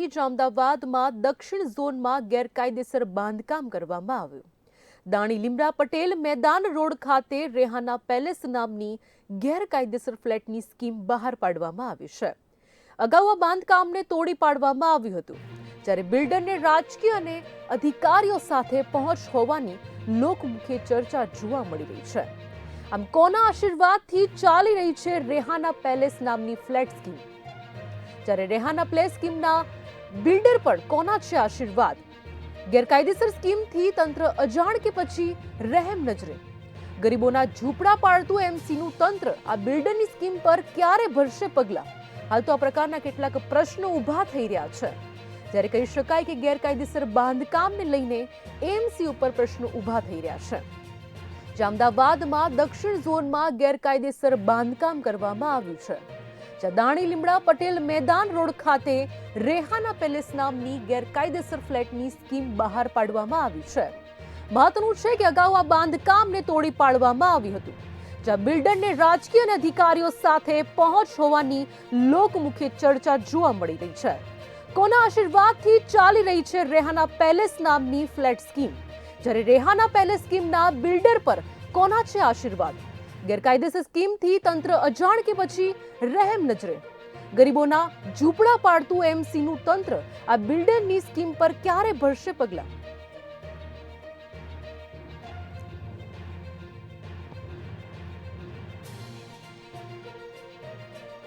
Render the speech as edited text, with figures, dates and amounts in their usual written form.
અમદાવાદમાં દક્ષિણ ઝોનમાં ગેરકાયદેસર બાંધકામ કરવામાં આવ્યું. દાણી લીમડા પટેલ મેદાન રોડ ખાતે રેહાના પેલેસ નામની ગેરકાયદેસર ફ્લેટની સ્કીમ બહાર પાડવામાં આવી છે. અગાઉ આ બાંધકામને તોડી પાડવામાં આવ્યું હતું, જ્યારે બિલ્ડરને રાજકીય અને અધિકારીઓ સાથે પહોંચ હોવાની લોકમુખે ચર્ચા જોવા મળી રહી છે. આમ કોના આશીર્વાદથી ચાલી રહી છે રેહાના પેલેસ નામની ફ્લેટ સ્કીમ? જ્યારે રેહાના પ્લેસ સ્કીમના બિલ્ડર પર કોના છે આશીર્વાદ? ગેરકાયદેસર સ્કીમથી તંત્ર અજાણ કે પછી રહેમ નજરે? ગરીબોના ઝૂંપડા પાડતું એમસીનું તંત્ર આ બિલ્ડરની સ્કીમ પર ક્યારે ભરશે પગલાં? હાલ તો આ પ્રકારના કેટલાક પ્રશ્નો ઊભા થઈ રહ્યા છે. જ્યારે કહી શકાય કે ગેરકાયદેસર બાંધકામને લઈને એમસી ઉપર પ્રશ્નો ઊભા થઈ રહ્યા છે. અમદાવાદમાં દક્ષિણ ઝોનમાં ગેરકાયદેસર બાંધકામ કરવામાં આવ્યું છે. દાણી લીમડા પટેલ મેદાન રોડ ખાતે રેહાના પેલેસ નામની ગેરકાયદેસર ફ્લેટની સ્કીમ બહાર પાડવામાં આવી છે. મહત્વનું છે કે અગાઉ આ બાંધકામને તોડી પાડવામાં આવ્યું હતું, જ્યાં બિલ્ડરને રાજકીય અને અધિકારીઓ સાથે પહોંચ હોવાની લોકમુખે ચર્ચા જોવા મળી રહી છે. કોના આશીર્વાદથી ચાલી રહી છે રેહાના પેલેસ નામની ફ્લેટ સ્કીમ? જ્યારે રેહાના પેલેસ સ્કીમના બિલ્ડર પર કોના છે આશીર્વાદ? ગેરકાયદેસર સ્કીમથી તંત્ર અજાણ કે પછી રહેમ નજરે? ગરીબોના ઝૂંપડા પાડતું એમસીનું તંત્ર આ બિલ્ડરની સ્કીમ પર ક્યારે ભરશે પગલાં?